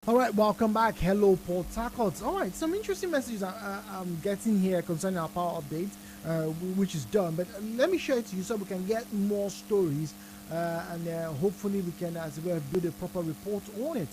All right, welcome back. Hello, Port Harcourt. All right, some interesting messages I'm getting here concerning our power update, which is done. But let me share it to you so we can get more stories, and hopefully we can, as well, build a proper report on it.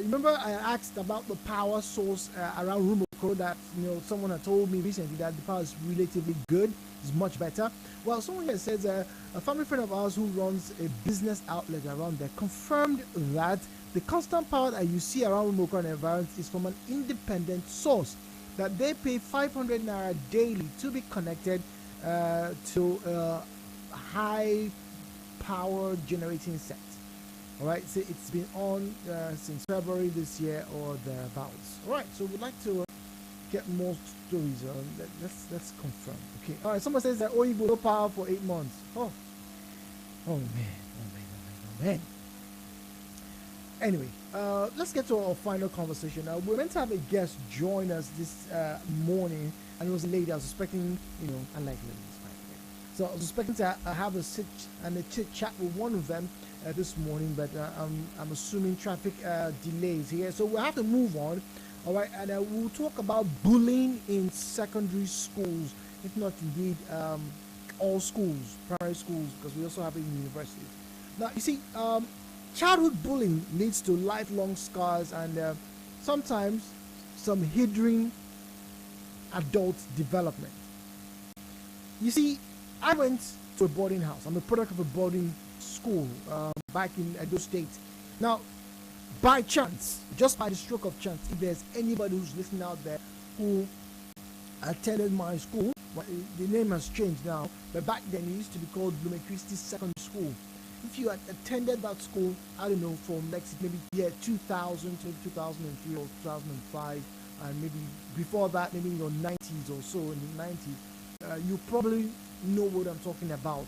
Remember, I asked about the power source around Rumoko that someone had told me recently that the power is relatively good, is much better. Well, someone here says a family friend of ours who runs a business outlet around there confirmed that the constant power that you see around Rumoko and environment is from an independent source, that they pay 500 naira daily to be connected to a high power generating set. All right, so it's been on since February this year or thereabouts. All right, so we'd like to get more stories. Let's confirm. Okay. All right. Someone says that Oyibo no power for 8 months. Oh man. Oh man. Anyway, let's get to our final conversation. We're meant to have a guest join us this morning, and it was a lady. I was expecting, I like ladies, by the way. So I was expecting to have a sit and a chit chat with one of them this morning, but I'm assuming traffic delays here, so we'll have to move on. All right, and we'll talk about bullying in secondary schools, if not indeed all schools, primary schools, because we also have it in universities. Now, you see, childhood bullying leads to lifelong scars and sometimes some hindering adult development. You see, I went to a boarding house. I'm a product of a boarding school back in Edo State. Now, by chance, just by the stroke of chance, if there's anybody who's listening out there who attended my school, well, the name has changed now, but back then it used to be called Blume Christi Secondary School. If you had attended that school, I don't know, from maybe year 2000 to 2003 or 2005, and maybe before that, maybe in your 90s or so, in the 90s, you probably know what I'm talking about.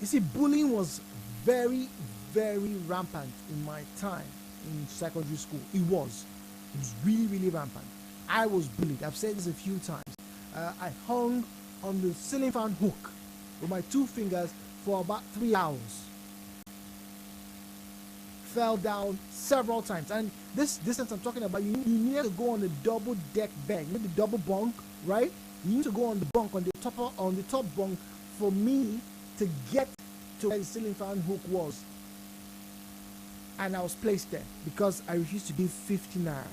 You see, bullying was very, very rampant in my time in secondary school. It was really, really rampant. I was bullied. I've said this a few times. I hung on the ceiling fan hook with my 2 fingers for about 3 hours. Fell down several times, and this distance I'm talking about, you need to go on the double deck bed, the double bunk, right? You need to go on the bunk on the top bunk for me to get to where the ceiling fan hook was, and I was placed there because I refused to give 50 naira.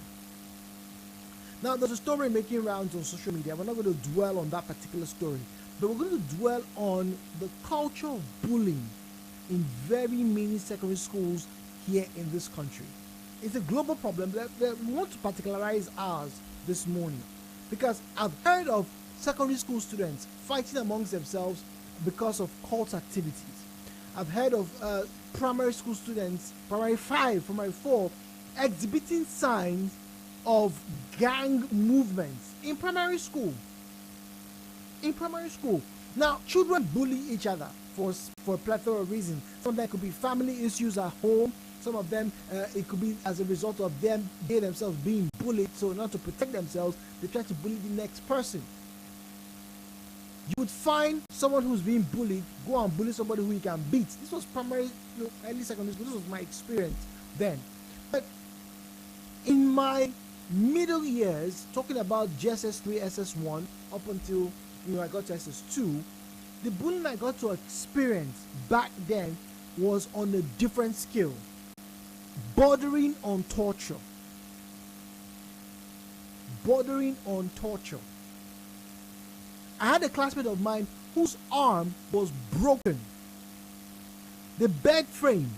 Now, there's a story making rounds on social media. We're not going to dwell on that particular story, but we're going to dwell on the culture of bullying in very many secondary schools here in this country. It's a global problem. We want to particularize ours this morning because I've heard of secondary school students fighting amongst themselves because of cult activities. I've heard of primary school students, primary 5, primary 4, exhibiting signs of gang movements in primary school. Now, children bully each other for a plethora of reasons. Some of them could be family issues at home. Some of them, it could be as a result of they themselves being bullied. So not to protect themselves, they try to bully the next person. You would find someone who's being bullied go and bully somebody who he can beat. This was primary, early secondary school. This was my experience then. But in my middle years, talking about JSS3, SS1, up until I got to SS2, the bullying I got to experience back then was on a different scale, bordering on torture. I had a classmate of mine whose arm was broken. The bed frame,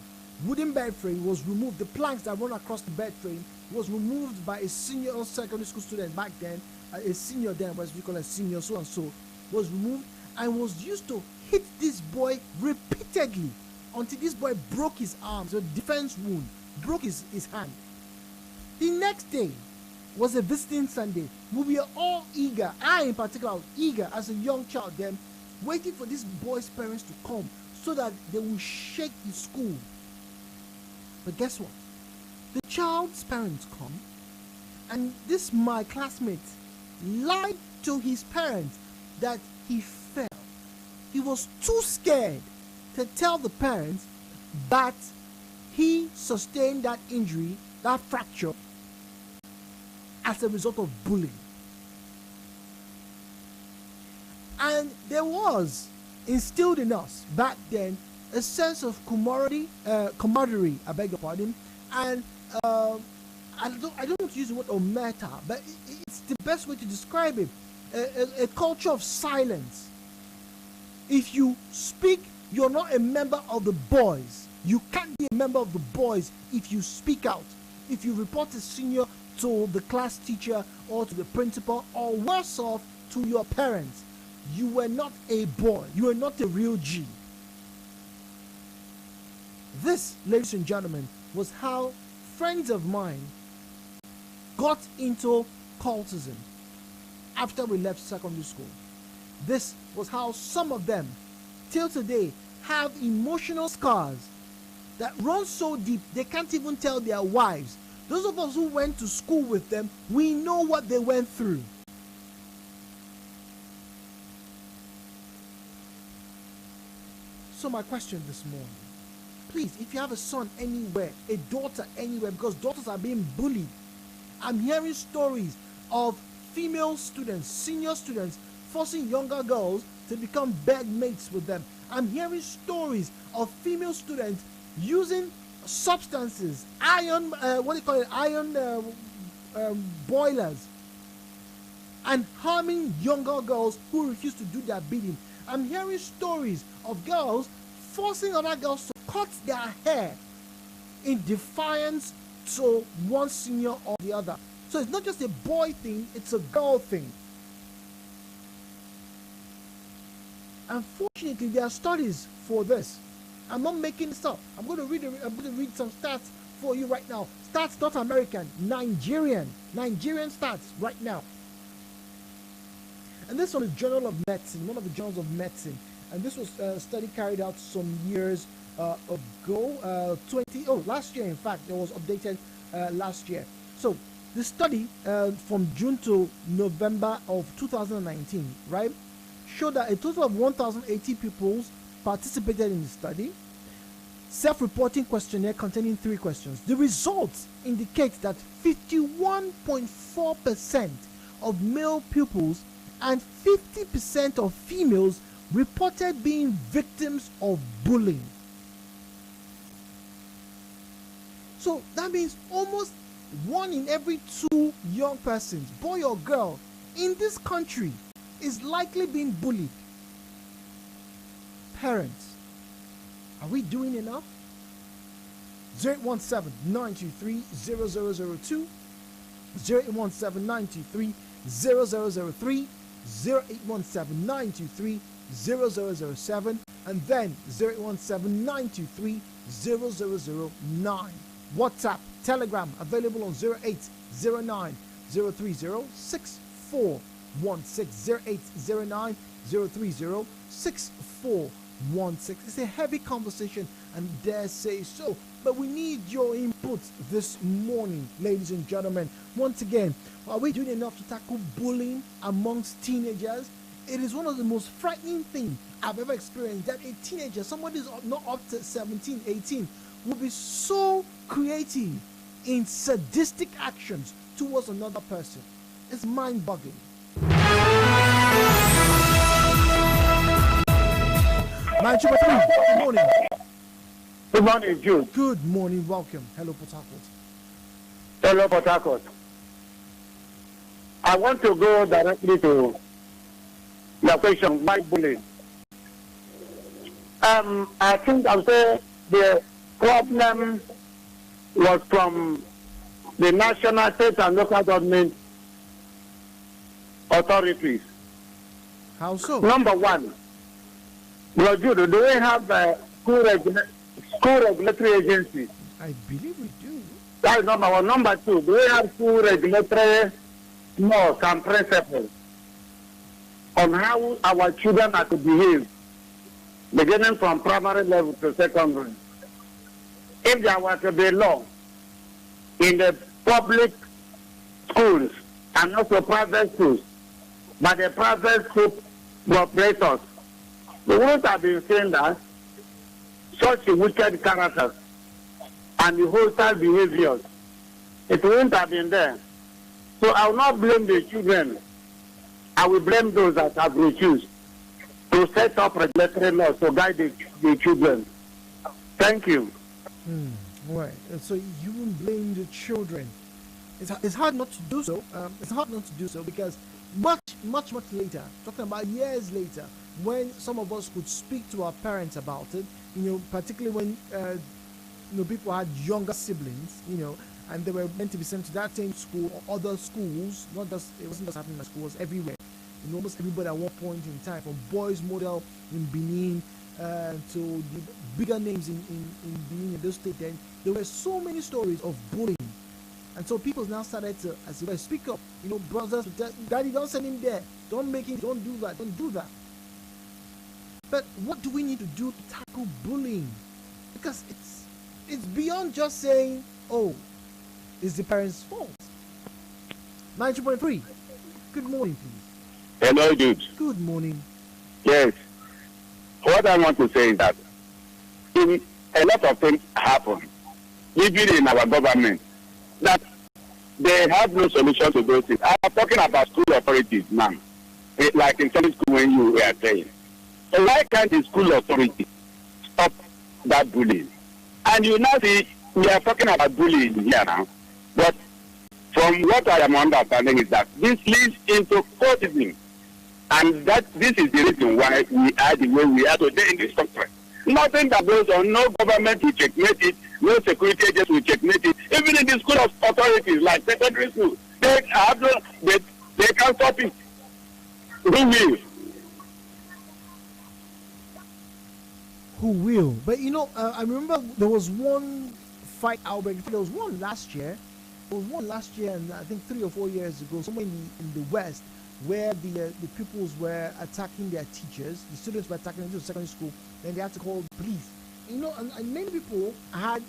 wooden bed frame, was removed. The planks that run across the bed frame was removed by a senior secondary school student back then. A senior then, what we call a senior, so and so, was removed and was used to hit this boy repeatedly until this boy broke his arm. So defense wound, broke his hand. The next day was a visiting Sunday. We were all eager, I in particular was eager as a young child then, waiting for this boy's parents to come so that they will shake the school. But guess what? The child's parents come, and this my classmate lied to his parents that he fell. He was too scared to tell the parents that he sustained that injury, that fracture, as a result of bullying. And there was instilled in us back then a sense of camaraderie, I beg your pardon, and I don't want to use the word omerta, but it's the best way to describe it. A culture of silence. If you speak, you're not a member of the boys. You can't be a member of the boys if you speak out. If you report a senior to the class teacher or to the principal, or worse off, to your parents, you were not a boy. You were not a real G. This, ladies and gentlemen, was how friends of mine got into cultism after we left secondary school. This was how some of them, till today, have emotional scars that run so deep they can't even tell their wives. Those of us who went to school with them, we know what they went through. So my question this morning, please, if you have a son anywhere, a daughter anywhere, because daughters are being bullied, I'm hearing stories of female students, senior students, forcing younger girls to become bedmates with them. I'm hearing stories of female students using substances, iron boilers, and harming younger girls who refuse to do their bidding. I'm hearing stories of girls forcing other girls to cut their hair in defiance to one senior or the other. So it's not just a boy thing, it's a girl thing. Unfortunately, there are studies for this. I'm not making this up. I'm going to read some stats for you right now. Stats, not American, Nigerian stats right now. And this was the Journal of Medicine, one of the journals of medicine. And this was a study carried out some years ago, last year in fact. It was updated last year. So the study from June to November of 2019, right, showed that a total of 1,080 pupils participated in the study. Self-reporting questionnaire containing 3 questions. The results indicate that 51.4% of male pupils and 50% of females reported being victims of bullying. So that means almost 1 in every 2 young persons, boy or girl, in this country is likely being bullied. Parents, are we doing enough? 0817-923-0002, 0817-923-0003, 0817-923-0007, and then 0817-923-0009. WhatsApp, Telegram, available on 0809-030-6416, 0809-030-6416. It's a heavy conversation, and dare say so, but we need your input this morning, ladies and gentlemen. Once again, are we doing enough to tackle bullying amongst teenagers? It is one of the most frightening things I've ever experienced, that a teenager, somebody who's not up to 17, 18, will be so creative in sadistic actions towards another person. It's mind-boggling. Good morning. Good morning, Jude. Good morning, welcome. Hello, Port Harcourt. Hello, Port Harcourt. I want to go directly to the question, why bullying? I think I'll say the problem was from the national, state, and local government authorities. How so? Number one, well, Jude, do we have school regulatory agencies? I believe we do. That is number one. Number two, do we have school regulatory laws and principles on how our children are to behave, beginning from primary level to secondary? If there were to be law in the public schools and also private schools, but the private school operators, we wouldn't have been saying that such wicked characters and the hostile behaviors, it wouldn't have been there. So I will not blame the children. I will blame those that have refused to set up regulatory laws to guide the children. Thank you. Right. So you won't blame the children. It's hard not to do so. It's hard not to do so because much later, talking about years later, when some of us could speak to our parents about it, particularly when people had younger siblings, and they were meant to be sent to that same school or other schools. It wasn't just happening in schools, everywhere. Almost everybody at one point in time, from Boys Model in Benin to the bigger names in Benin in those states, then there were so many stories of bullying. And so people now started to, as well, speak up. Brothers, Daddy, don't send him there. Don't make him, don't do that. But what do we need to do to tackle bullying? Because it's beyond just saying, oh, it's the parents' fault. 92.3. Good morning, please. Hello, Jude. Good morning. Yes. What I want to say is that a lot of things happen, even in our government, that they have no solution to those things. I'm talking about school authorities now, like in Sunday school when you were saying. So why can't the school authority stop that bullying? And you now see, we are talking about bullying here now, but from what I am understanding is that this leads into cultism. And that this is the reason why we are the way we are today in this country. Nothing that goes on, no government will checkmate it, no security agents will checkmate it. Even in the school of authorities like secondary school, they can't stop it. Who will? Who will? But I remember there was one fight outbreak. There was one last year. And I think 3 or 4 years ago, somewhere in the West, where the pupils were attacking their teachers, the students were attacking them to secondary school, then they had to call the police. And many people had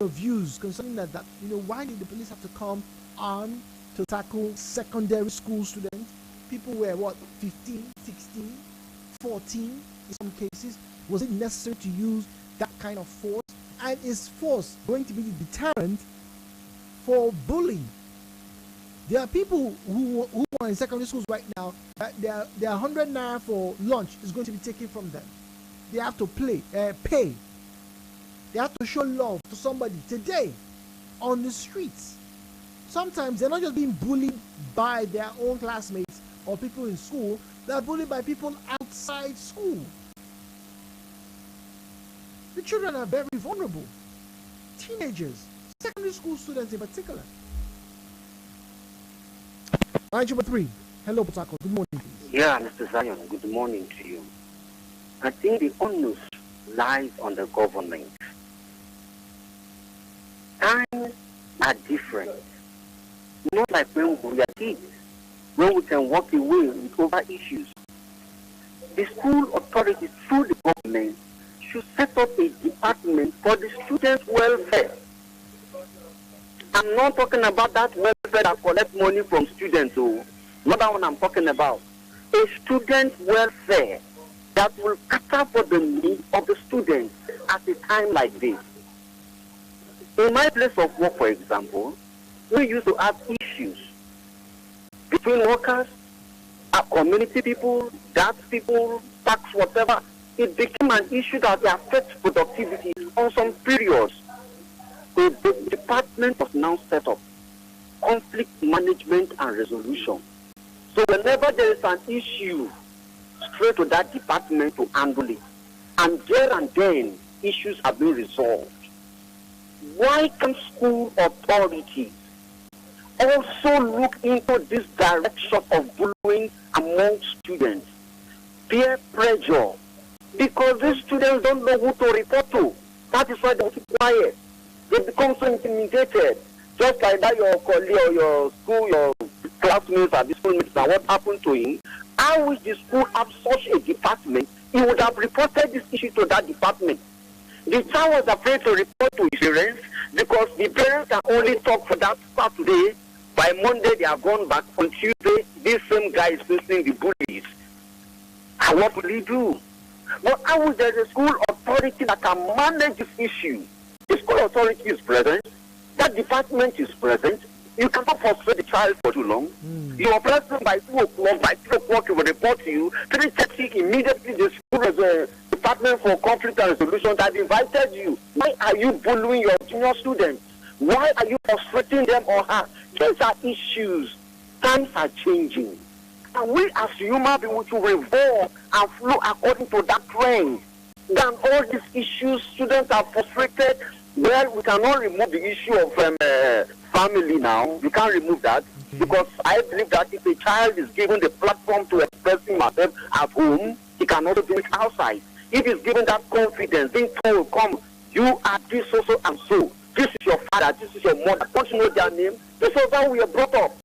views concerning that why did the police have to come armed to tackle secondary school students? People were 15, 16, 14 in some cases. Was it necessary to use that kind of force? And is force going to be the deterrent for bullying? There are people who are in secondary schools right now, their 100 naira for lunch is going to be taken from them. They have to pay. They have to show love to somebody today on the streets. Sometimes they're not just being bullied by their own classmates or people in school, they're bullied by people outside school. The children are very vulnerable. Teenagers, secondary school students in particular. 9.3. Hello, Potako. Good morning, please. Yeah, Mr. Zion, good morning to you. I think the onus lies on the government. Times are different. Not like when we are kids, when we can walk away with over issues. The school authorities, through the government, should set up a department for the students' welfare. I'm not talking about that welfare that collects money from students, not that one I'm talking about. A student welfare that will cater for the needs of the students at a time like this. In my place of work, for example, we used to have issues between workers, community people, that people, tax, whatever. It became an issue that affects productivity on some periods. The department was now set up, conflict management and resolution. So whenever there is an issue, straight to that department to handle it. And there and then, issues have been resolved. Why can school authorities also look into this direction of bullying among students? Peer pressure. Because these students don't know who to report to. That is why they keep quiet. They become so intimidated. Just like that, your colleague or your school, your classmates or the schoolmates, and what happened to him. I wish the school have such a department. He would have reported this issue to that department. The child was afraid to report to his parents because the parents can only talk for that Saturday. By Monday, they are gone back. On Tuesday, this same guy is facing the bullies. And what will he do? But I wish there is a school authority that can manage this issue. It's school authority is present, that department is present. You cannot frustrate the child for too long. You are present by 2 o'clock, by 3 o'clock, it will report to you. 3:30, immediately the school department for conflict and resolution that invited you. Why are you bullying your junior students? Why are you frustrating them or her? These are issues. Times are changing. And we as human beings to revolve and flow according to that trend. Then all these issues, students are frustrated. Well, we cannot remove the issue of family now. We can't remove that because I believe that if a child is given the platform to express himself at home, he can also do it outside. If he's given that confidence, being told, come, you are this, so, and so. This is your father, this is your mother. Don't you know their name? This is how we are brought up.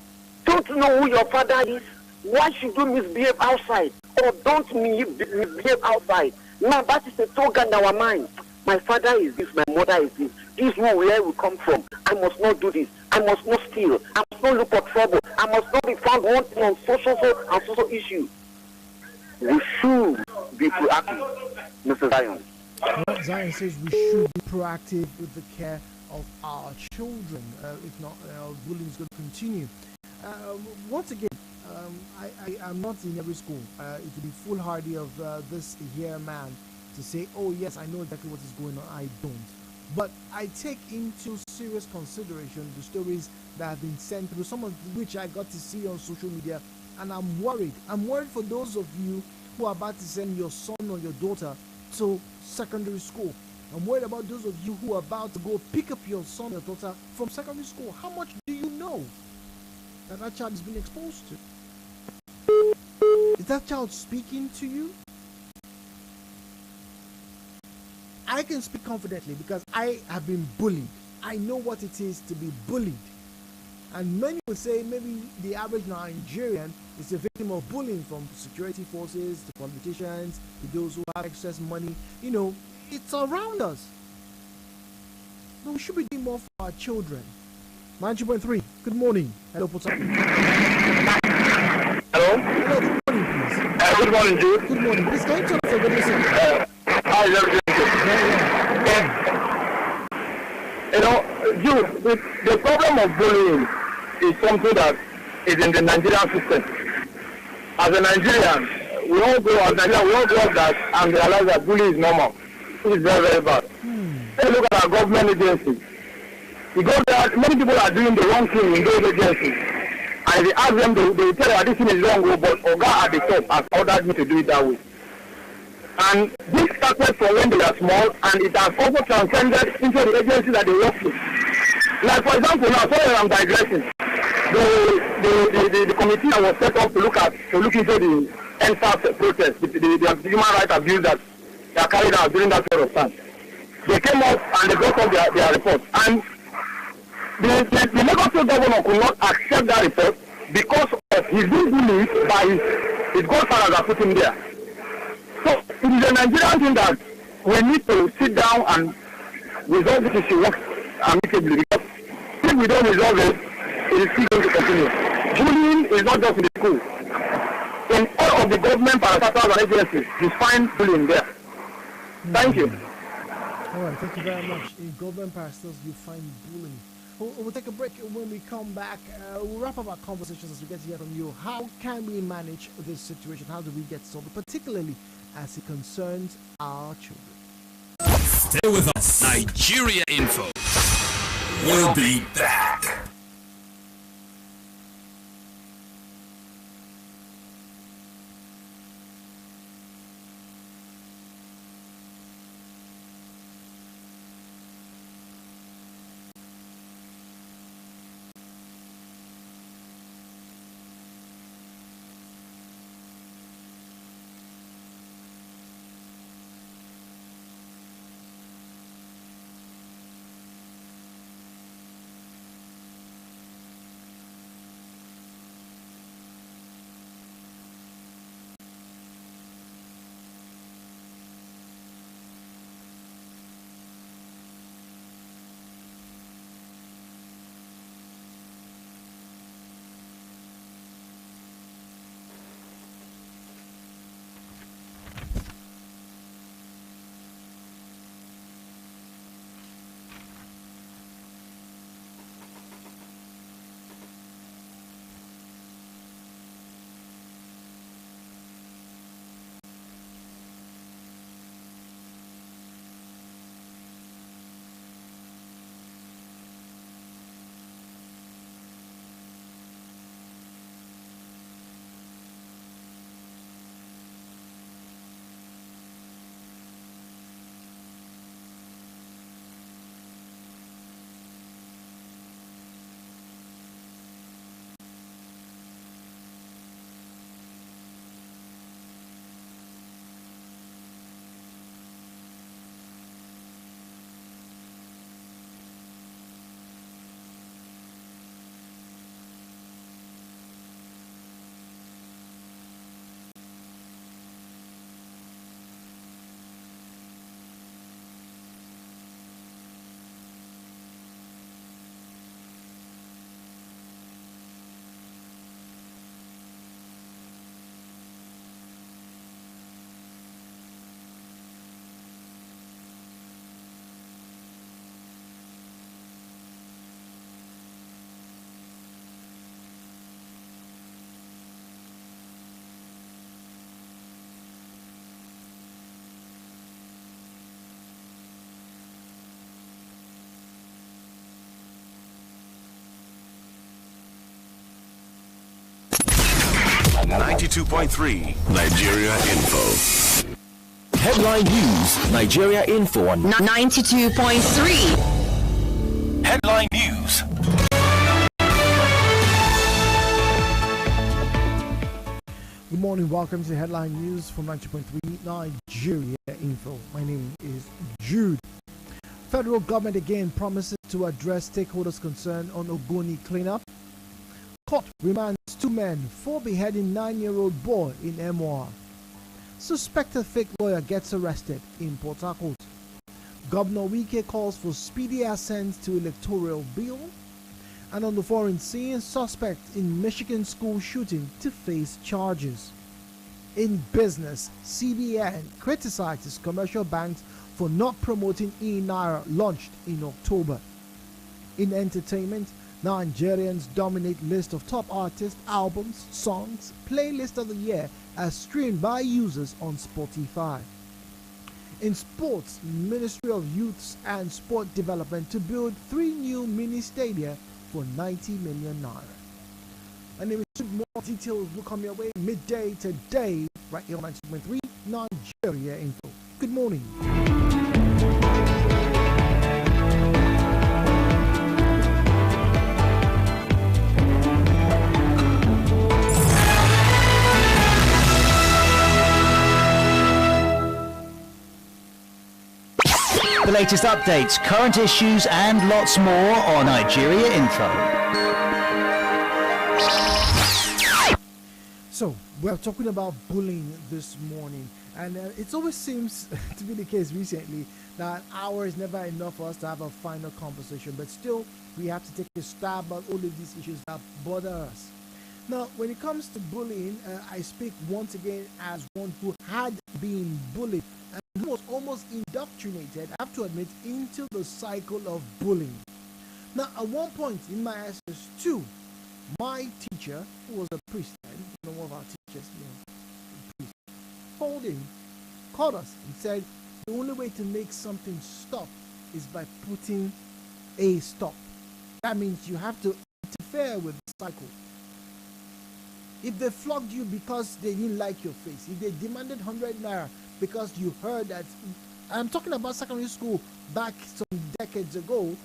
Don't you know who your father is? Why should you misbehave outside? Or don't misbehave outside? Now that is a token in our mind. My father is this, my mother is this. This is where we come from. I must not do this. I must not steal. I must not look for trouble. I must not be found wanting on social issues. We should be proactive, Mr. Zion. Well, Zion says we should be proactive with the care of our children. If not, bullying is going to continue. Once again, I'm not in every school. It would be foolhardy of this here man to say, oh yes, I know exactly what is going on. I don't. But I take into serious consideration the stories that have been sent through, some of which I got to see on social media, and I'm worried. I'm worried for those of you who are about to send your son or your daughter to secondary school. I'm worried about those of you who are about to go pick up your son or daughter from secondary school. How much do you know that child is being exposed to? Is that child speaking to you? I can speak confidently because I have been bullied. I know what it is to be bullied. And many will say maybe the average Nigerian is a victim of bullying, from security forces to politicians to those who have excess money. You know, it's around us. But we should be doing more for our children. 92.3, good morning. Hello, Potter. Hello? Hello, good morning, please. Good morning, Jude. Good morning. Please, can you tell us a good listen? Hi, everything. You know, Jude, the problem of bullying is something that is in the Nigerian system. As a Nigerian, we all grow up that and realize that bullying is normal. It is very, very bad. Let's look at our government agencies. You go there, many people are doing the wrong thing in those agencies. And if you ask them, they tell you that this thing is wrong, but Oga at the top has ordered me to do it that way. And this started from when they were small, and it has also transcended into the agencies that they work with. Like, for example, now, sorry I'm digressing. The committee that was set up to look into the NFAS protest, the human rights abuse that they are carried out during that period of time. They came up and they brought up their report. And the Lagos State governor could not accept that report because of his being bullied by his godfathers that put him there. So it is a Nigerian thing that we need to sit down and resolve this issue amicably, because if we don't resolve it, it is still going to continue. Bullying is not just in the school. In all of the government parastatals and agencies, you find bullying there. Thank you. All right, thank you very much. In government parastatals, you find bullying. We'll take a break. When we come back, we'll wrap up our conversations as we get to hear from you. How can we manage this situation? How do we get solved, particularly as it concerns our children? Stay with us. Nigeria Info. We'll be back. 92.3 Nigeria Info. Headline News Nigeria Info on 92.3. Headline News. Good morning, welcome to the headline news from 90.3 Nigeria Info. My name is Jude. Federal government again promises to address stakeholders' concern on Ogoni cleanup. Court remands 2 men for beheading 9-year-old boy in MOR. Suspected fake lawyer gets arrested in Port Harcourt. Governor Wike calls for speedy assent to electoral bill. And on the foreign scene, suspect in Michigan school shooting to face charges. In business, CBN criticizes commercial banks for not promoting e-Naira launched in October. In entertainment, Nigerians dominate list of top artists, albums, songs, playlist of the year as streamed by users on Spotify. In sports, Ministry of Youths and Sport Development to build 3 new mini stadia for 90 million naira. And then more details will come your way midday today, right here on 90.3 Nigeria Info. Good morning. The latest updates, current issues, and lots more on Nigeria Info. So, we're talking about bullying this morning, and it always seems to be the case recently that an hour is never enough for us to have a final conversation, but still, we have to take a stab at all of these issues that bother us. Now, when it comes to bullying, I speak once again as one who had been bullied and who was almost indoctrinated, I have to admit, into the cycle of bullying. Now, at one point in my SS2, my teacher, who was a priest, one of our teachers, a priest, called us and said, the only way to make something stop is by putting a stop. That means you have to interfere with the cycle. If they flogged you because they didn't like your face, if they demanded 100 naira because you heard that, I'm talking about secondary school back some decades ago,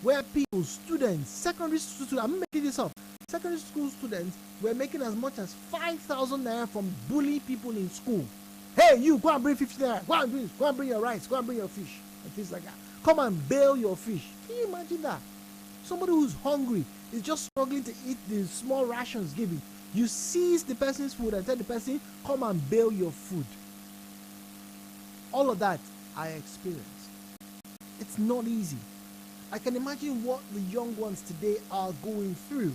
where people, students, secondary students, I'm making this up, secondary school students were making as much as 5,000 naira from bullying people in school. Hey, you, go and bring 50 naira, go and bring your rice, go and bring your fish, and things like that. Come and bail your fish. Can you imagine that? Somebody who's hungry is just struggling to eat the small rations given. You seize the person's food and tell the person, come and bail your food. All of that I experienced. It's not easy. I can imagine what the young ones today are going through.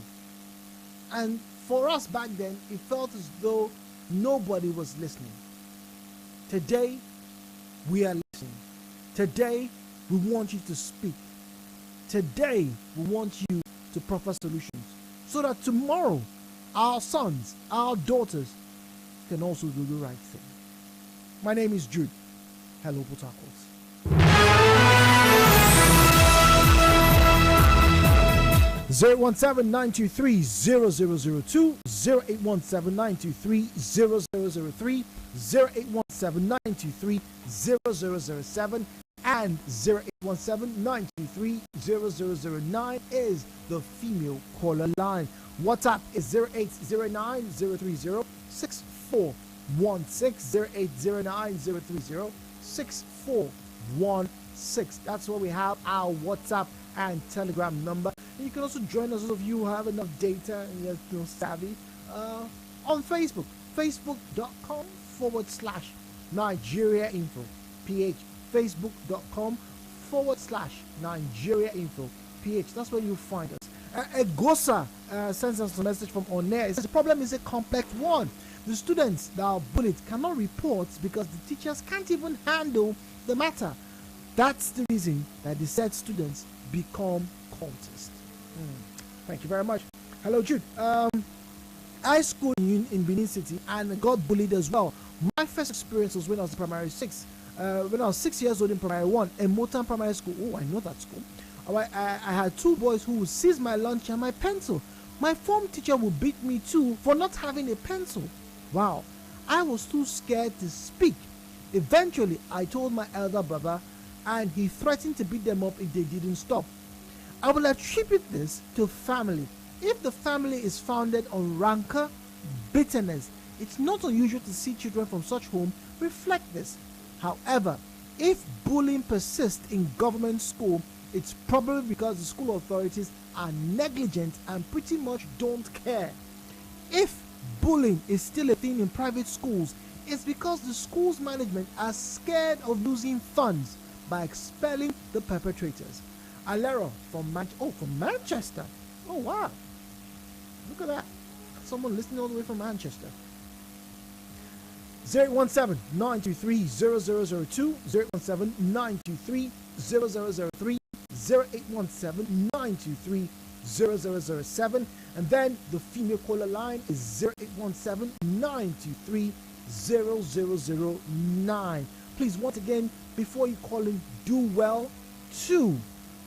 And for us back then, it felt as though nobody was listening. Today, we are listening. Today, we want you to speak. Today, we want you to proffer solutions. So that tomorrow, our sons, our daughters can also do the right thing. My name is Jude. Hello, Port Harcourt. 017-923-0002, 0817923-0003, 0817923-0007, and 0817923-0009 is the female caller line. WhatsApp is 0809-030-6416, 0809-030-6416. That's where we have our WhatsApp and Telegram number. And you can also join us, those of you who have enough data and you're savvy, on Facebook, facebook.com/Nigeria Info, PH, facebook.com/Nigeria Info, PH. That's where you find us. Egosa sends us a message from on air. It says the problem is a complex one. The students that are bullied cannot report because the teachers can't even handle the matter. That's the reason that the said students become cultists. Thank you very much. Hello, Jude. I schooled in Benin City and got bullied as well. My first experience was when I was in primary 6. When I was 6 years old in primary 1 in Motown Primary School. Oh, I know that school. I had 2 boys who would seize my lunch and my pencil. My form teacher would beat me too for not having a pencil. Wow. I was too scared to speak. Eventually, I told my elder brother, and he threatened to beat them up if they didn't stop. I will attribute this to family. If the family is founded on rancor, bitterness, it's not unusual to see children from such home reflect this. However, if bullying persists in government school, it's probably because the school authorities are negligent and pretty much don't care. If bullying is still a thing in private schools, it's because the school's management are scared of losing funds by expelling the perpetrators. Alero from Manchester. Oh wow. Look at that. Someone listening all the way from Manchester. 017-923-0002, 017-923-0003, 0817-923-0007, and then the female caller line is 0817-923-0009. Please, once again, before you call in, do well to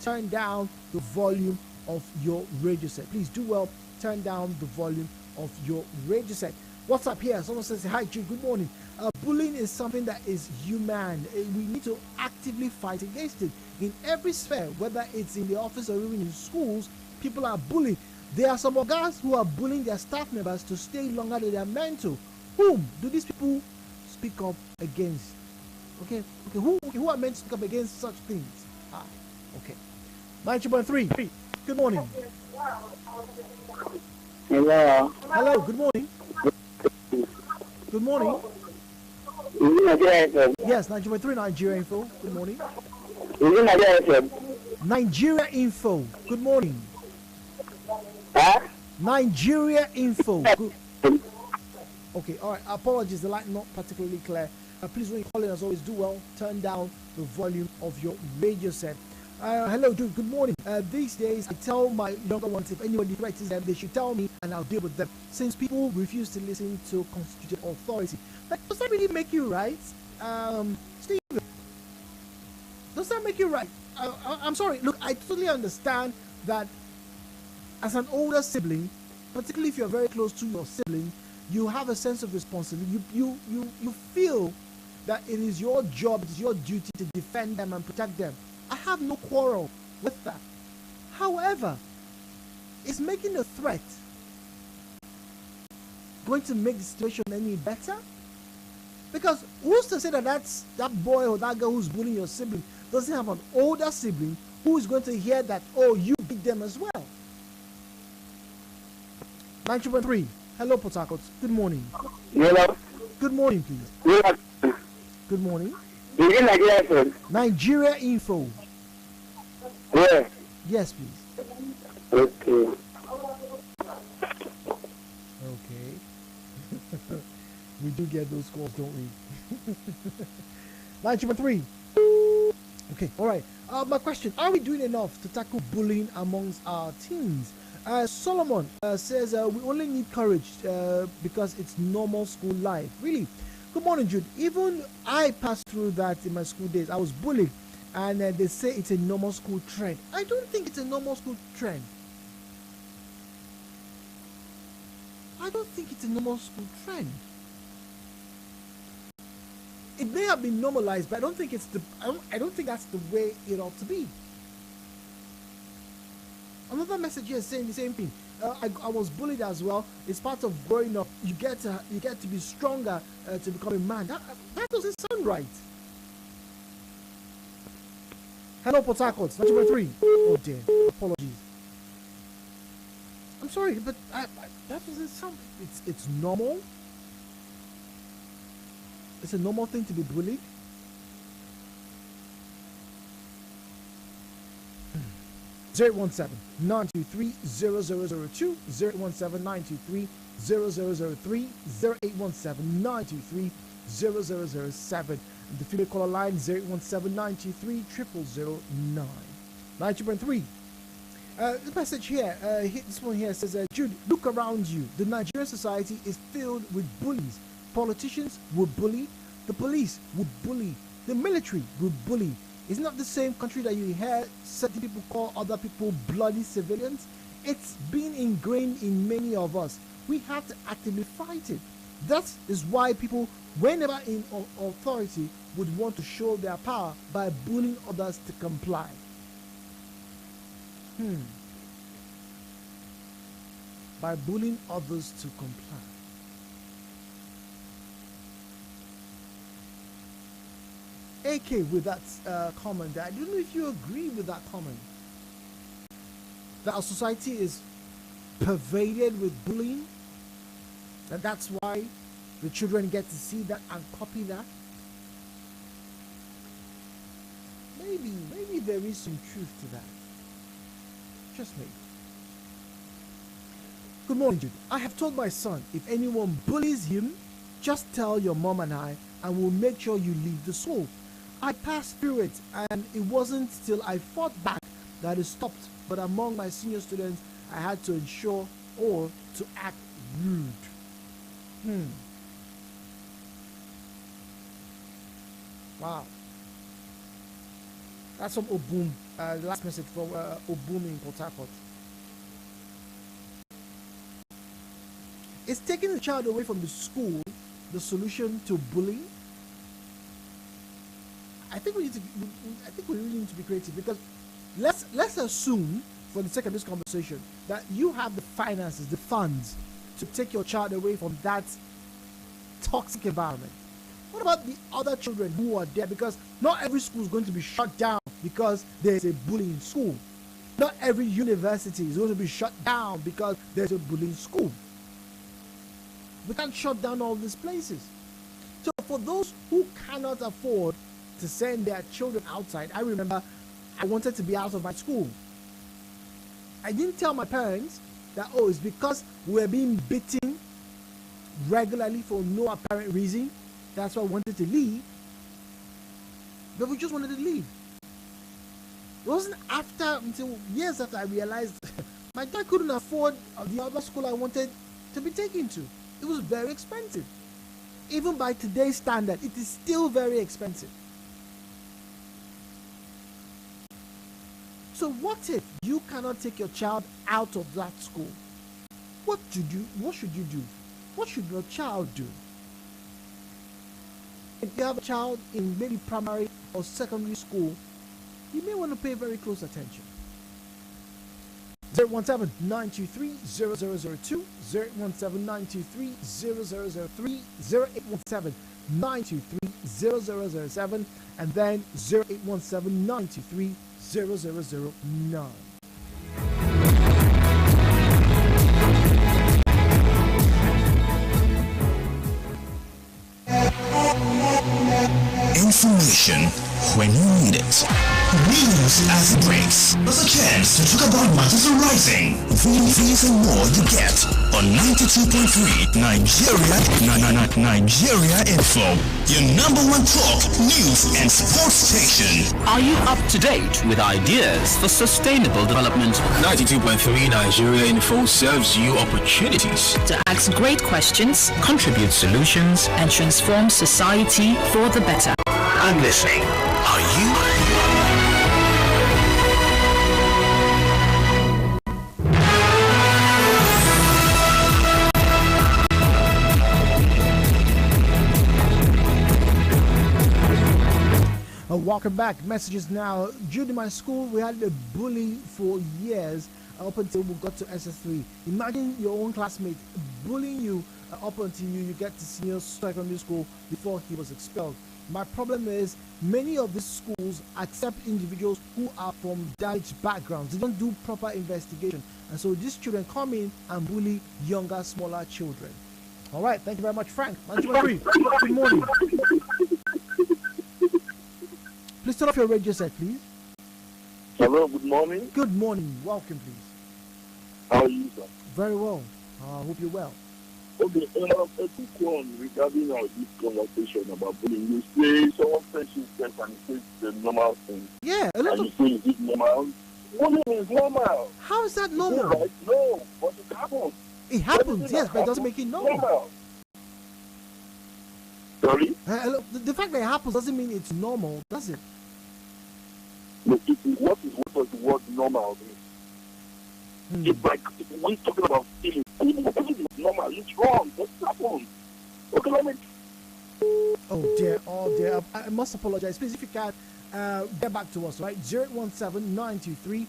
turn down the volume of your radio set. Please do well, turn down the volume of your radio set. What's up here? Someone says, hi Jude, good morning. Bullying is something that is human. We need to actively fight against it. In every sphere, whether it's in the office or even in schools, people are bullied. There are some guys who are bullying their staff members to stay longer than they are meant to. Whom do these people speak up against? Okay, who are meant to speak up against such things? Okay. 92.3. Good morning. Hello. Hello, good morning. Good morning. Yes, 92.3 Nigeria Info. Good morning. Nigeria Info. Good morning. Nigeria Info. Good. Okay, all right. Apologies, the line not particularly clear. Please, when you call in, as always, do well. Turn down the volume of your radio set. Hello, dude. Good morning. These days, I tell my younger ones if anybody threatens them, they should tell me and I'll deal with them. Since people refuse to listen to constituted authority, but does that really make you right, Steve? Does that make you right? I'm sorry. Look, I totally understand that as an older sibling, particularly if you're very close to your sibling, you have a sense of responsibility. You feel that it is your job, it is your duty to defend them and protect them. I have no quarrel with that. However, is making a threat going to make the situation any better? Because who's to say that that boy or that girl who's bullying your sibling doesn't have an older sibling who is going to hear that, oh, you beat them as well? 9.3. Hello, Port Harcourt. Good morning. Hello. Good morning, please. Good morning. Nigeria Info. Where? Yes, please. Okay. Okay. We do get those calls, don't we? 9.3. Okay, all right. My question, are we doing enough to tackle bullying amongst our teens? Solomon says we only need courage because it's normal school life. Really? Good morning, Jude. Even I passed through that in my school days. I was bullied, and they say it's a normal school trend. I don't think it's a normal school trend. I don't think it's a normal school trend. It may have been normalized, but I don't think it's I don't think that's the way it ought to be. Another message here is saying the same thing. I was bullied as well. It's part of growing up. You get to be stronger to become a man. That doesn't sound right. Hello, Port Harcourt. Number 3. Oh dear. Apologies. I'm sorry, but that doesn't sound. It's normal. It's a normal thing to be bullied. 017-923-0002, 017-923-0003, 0817923-0007. The female caller line 0817923-0009. 92.3. The message here, this one here says, Jude, look around you. The Nigerian society is filled with bullies. Politicians will bully. The police will bully. The military will bully. It's not the same country that you hear certain people call other people bloody civilians. It's been ingrained in many of us. We have to actively fight it. That is why people, whenever in authority, would want to show their power by bullying others to comply. By bullying others to comply. AK with that comment, I don't know if you agree with that comment. That our society is pervaded with bullying, and that's why the children get to see that and copy that. Maybe there is some truth to that. Just maybe. Good morning, Jude. I have told my son, if anyone bullies him, just tell your mom and I, and we'll make sure you leave the school. I passed through it, and it wasn't till I fought back that it stopped. But among my senior students, I had to ensure or to act rude. Wow. That's from Obum. The last message from Obum in Port Harcourt. Is taking the child away from the school the solution to bullying? I think we really need to be creative, because let's assume, for the sake of this conversation, that you have the finances, the funds to take your child away from that toxic environment. What about the other children who are there? Because not every school is going to be shut down because there's a bullying school. Not every university is going to be shut down because there's a bullying school. We can't shut down all these places. So for those who cannot afford to send their children outside, I remember I wanted to be out of my school. I didn't tell my parents that, oh, it's because we're being beaten regularly for no apparent reason. That's why I wanted to leave. But we just wanted to leave. It wasn't until years after I realized my dad couldn't afford the other school I wanted to be taken to. It was very expensive. Even by today's standard, it is still very expensive. So what if you cannot take your child out of that school? What should you do? What should your child do? If you have a child in maybe primary or secondary school, you may want to pay very close attention. 017-923-0002, 017-923-0003, 0817923-0007, and then 0817923-0009. Information when you need it. News as it breaks. There's a chance to talk about matters arising. These and more you get on 92.3 Nigeria Info. Your number one talk, news and sports station. Are you up to date with ideas for sustainable development? 92.3 Nigeria Info serves you opportunities to ask great questions, Contribute solutions and transform society for the better. I'm listening. Are you? Welcome back. Messages now. During my school, we had a bully for years up until we got to SS3. Imagine your own classmate bullying you up until you get to senior secondary school before he was expelled. My problem is many of these schools accept individuals who are from damaged backgrounds. They don't do proper investigation, and so these children come in and bully younger, smaller children. All right, thank you very much, Frank. Good morning. Please turn off your radio set, please. Hello, good morning. Good morning. Welcome, please. How are you, sir? Very well. I hope you're well. Okay, a quick one regarding this conversation about bullying. You say someone says she's deaf and says the normal thing. Yeah, and you say, is it normal? Bullying is normal. How is that normal? Right? No, but it happens. It happens, yes, but it doesn't make it normal. Sorry? The fact that it happens doesn't mean it's normal, does it? No, what does the word normal mean? It's like we're talking about feeling. It's normal. It's wrong. It happens. Okay, let me. Oh dear, oh dear. I must apologize. Please, if you can, get back to us, right? 017-923-0002,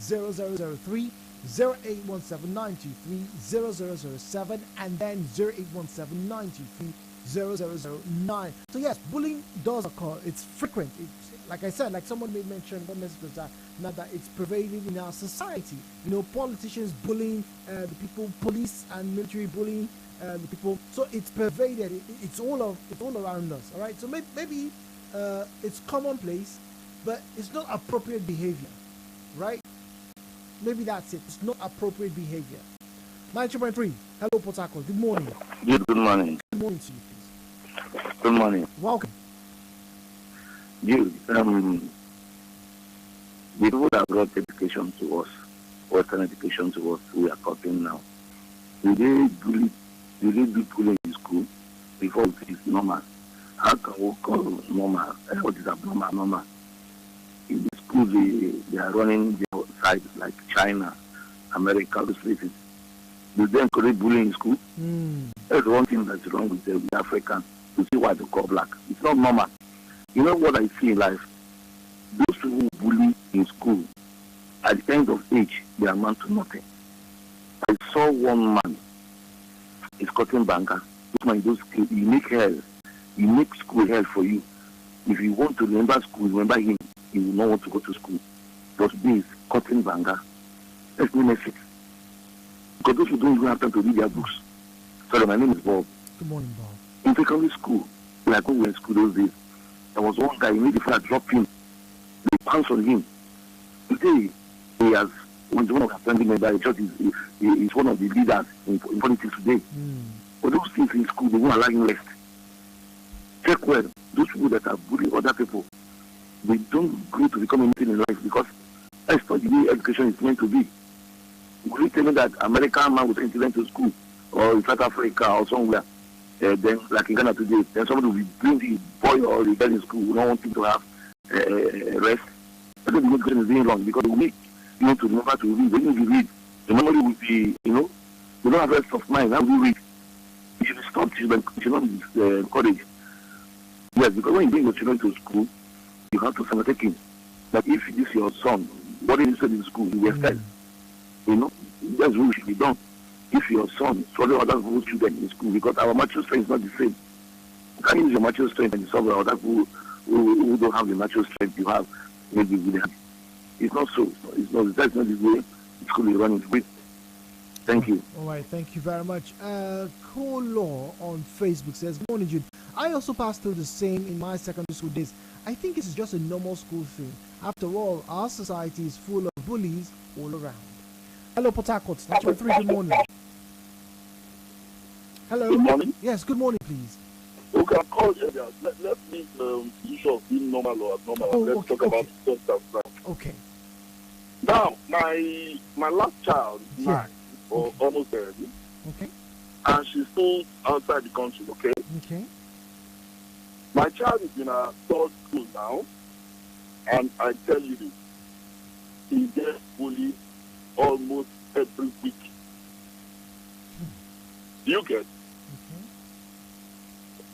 017-923-0003, 08179230007, and then 08179230009. So yes, bullying does occur. It's frequent. It's, like I said, like someone may mention, what message was that? Not that it's pervading in our society. You know, politicians bullying the people, police and military bullying the people. So it's pervaded. It's all around us. All right. So maybe it's commonplace, but it's not appropriate behavior, right? Maybe that's it. It's not appropriate behavior. 92.3. Hello, Port Harcourt. Good morning. Good morning. Good morning to you, please. Good morning. Welcome. You, the people that brought education to us, Western education to us, we are talking now. Do they do bullying in school before it is normal? How can we call normal? What is abnormal? Normal. In the school, they are running their sides like China, America, those places. Do they encourage bullying in school? That's one thing that's wrong with the Africans. To see why they call black. It's not normal. You know what I see in life? Those people who bully in school, at the end of age, they amount to nothing. I saw one man, he's cutting banker. This man, he make hell. He make school hell for you. If you want to remember school, remember him. He will not want to go to school. But this cutting banker, let's be honest. Because those who don't even have time to read their books. Sorry, my name is Bob. Good morning, Bob. In secondary school, like when we were in school those days, there was one guy, he made the fire drop him. They pounced on him. Today, he has, when one of the standing member, the church is one of the leaders in politics today. But those things in school, they won't allow him rest. Check well, those people that are bullying other people, they don't grow to become anything in life because that's not the way education is meant to be. Will you tell me that American man was sent to school or in South Africa or somewhere? Then, like in Ghana today, then somebody will bring the boy or the girl in school who don't want him to have rest. I don't think education is doing wrong because we need to remember to read. When you read, the memory will be, you don't have rest of mind. How do you read? You should stop children, you should not encourage. Yes, because when you bring your children to school, you have to take him. But if this is your son, what is he said in school, you will tell. That's what should be done. If your son follow other people's children in school, because our mature strength is not the same. You can't use your mature strength and solve other people who don't have the natural strength you have. Maybe we have. It's not so. That's not the way school is running with. Thank you. All right, thank you very much. Law on Facebook says, "Good morning, Jude. I also passed through the same in my secondary school days. I think it's just a normal school thing. After all, our society is full of bullies all around." Hello, Port Harcourt. 3. Good morning. Hello. Good morning. Yes, good morning, please. Okay, I'm called earlier. Let's leave the issue of being normal or abnormal. Let's talk about substance. Okay. Now, my last child is 9 or almost 30. Okay. And she's still outside the country, okay? Okay. My child is in a third school now, and I tell you this, he gets bullied almost every week. Do you get?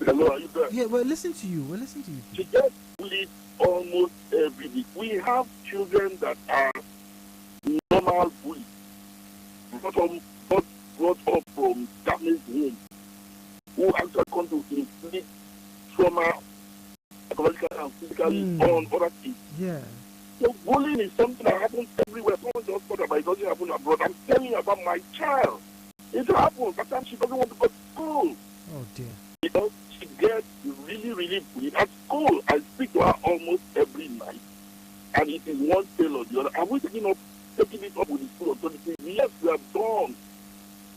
Hello, are you there? Yeah, we're listening to you. She gets bullied almost every week. We have children that are normal bullies, not brought up from damaged homes, who actually come to inflict trauma, psychological and physically on other kids. Yeah. So bullying is something that happens everywhere. Someone just thought about it doesn't happen abroad. I'm telling you about my child. It happens. Sometimes she doesn't want to go to school. Oh dear. Because she gets really, really bullied at school. I speak to her almost every night. And it is one tail or the other. Are we taking it up with the school authorities? Yes, we have done.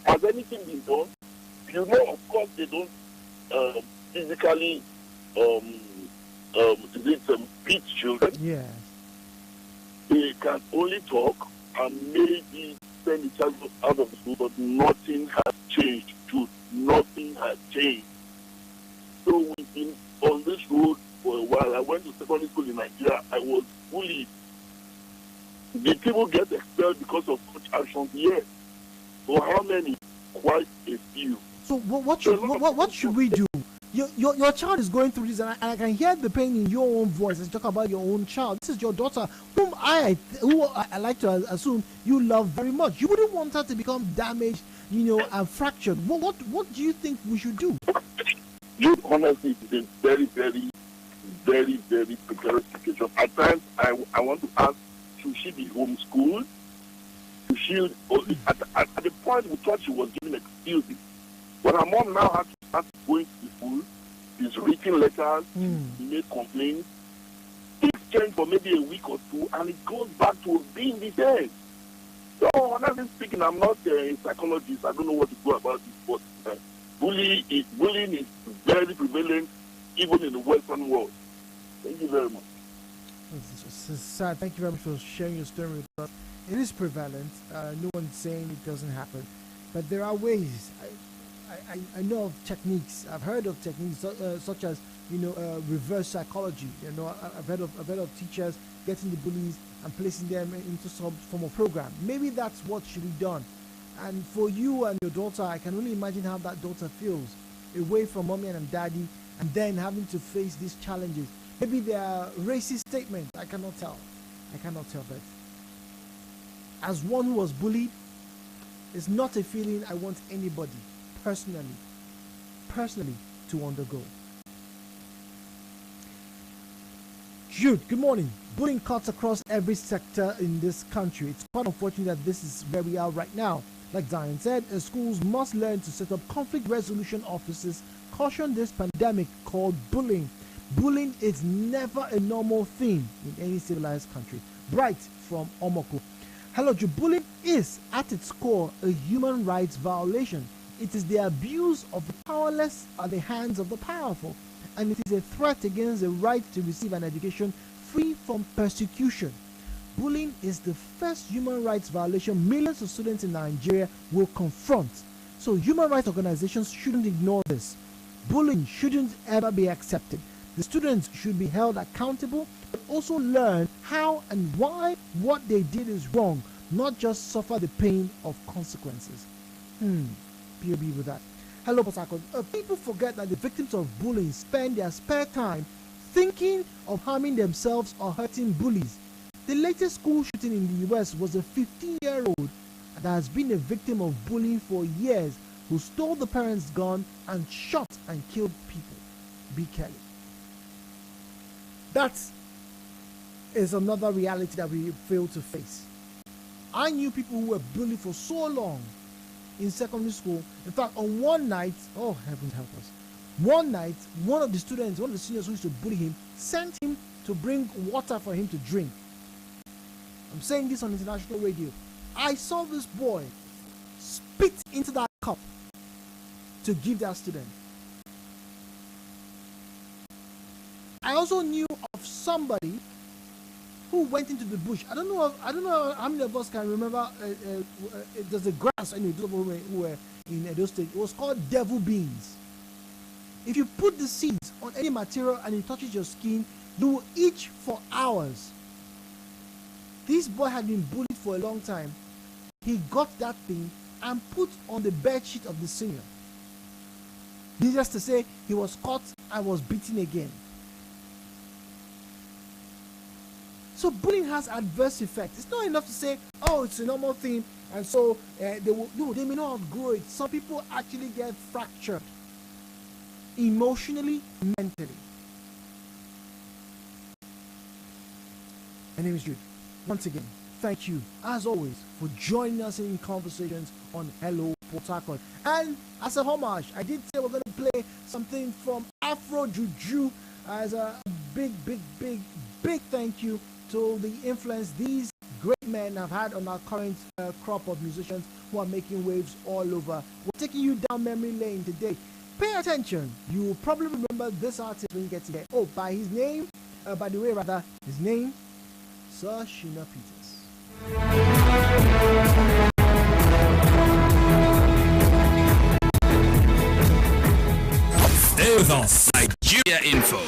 Has anything been done? You know, of course, they don't physically beat children. Yes. They can only talk and maybe send the child out of the school, but nothing has changed. Truth, nothing has changed. So we've been on this road for a while. I went to secondary school in Nigeria. I was bullied. Did people get expelled because of such actions? Yes. For how many? quite a few. So what should we do? Your child is going through this, and I can hear the pain in your own voice as you talk about your own child. This is your daughter, whom I like to assume you love very much. You wouldn't want her to become damaged, and fractured. What do you think we should do? Jude, honestly, it is a very, very, very, very precarious situation. At times, I want to ask, should she be homeschooled? At the point we thought she was giving excuses. But her mom now has to start going to the school. She's written letters, she made complaints. Things change for maybe a week or two, and it goes back to being the same. So, honestly speaking, I'm not a psychologist. I don't know what to do about this, but bullying is very prevalent, even in the Western world. Thank you very much. It's sad. Thank you very much for sharing your story with us. It is prevalent. No one's saying it doesn't happen, but there are ways. I know of techniques. I've heard of techniques such as reverse psychology. I've heard of teachers getting the bullies and placing them into some form of program. Maybe that's what should be done. And for you and your daughter, I can only imagine how that daughter feels away from mommy and daddy, and then having to face these challenges. Maybe they are racist statements. I cannot tell. But as one who was bullied, it's not a feeling I want anybody personally to undergo. Jude, good morning. Bullying cuts across every sector in this country. It's quite unfortunate that this is where we are right now. Like Zion said, schools must learn to set up conflict resolution offices, caution this pandemic called bullying. Bullying is never a normal thing in any civilized country. Bright from Omoko. Hello, Jude. Bullying is at its core a human rights violation. It is the abuse of the powerless at the hands of the powerful, and it is a threat against the right to receive an education free from persecution. Bullying is the first human rights violation millions of students in Nigeria will confront. So human rights organizations shouldn't ignore this. Bullying shouldn't ever be accepted. The students should be held accountable, but also learn how and why what they did is wrong, not just suffer the pain of consequences. POB with that. Hello, Posako. People forget that the victims of bullying spend their spare time thinking of harming themselves or hurting bullies. The latest school shooting in the US was a 15-year-old that has been a victim of bullying for years, who stole the parents' gun and shot and killed people. B. Kelly. That is another reality that we fail to face. I knew people who were bullied for so long in secondary school. In fact, on one night, oh heavens help us, one night, one of the seniors who used to bully him, sent him to bring water for him to drink. I'm saying this on international radio. I saw this boy spit into that cup to give that student. I also knew of somebody who went into the bush. I don't know how many of us can remember. There's a grass. Anyway, those who were in Edo State. It was called devil beans. If you put the seeds on any material and it touches your skin, you will itch for hours. This boy had been bullied for a long time. He got that thing and put on the bed sheet of the senior. Needless to say, he was caught and was beaten again. So bullying has adverse effects. It's not enough to say, oh, it's a normal thing, and so they may not outgrow it. Some people actually get fractured emotionally, mentally. My name is Jude. Once again, thank you, as always, for joining us in conversations on Hello Port Harcourt. And as a homage, I did say we're going to play something from Afro Juju as a big thank you to the influence these great men have had on our current crop of musicians who are making waves all over. We're taking you down memory lane today. Pay attention. You will probably remember this artist when you get to there. Oh, by his name, his name, Sir Shina Peters. Stay with us. Nigeria Info.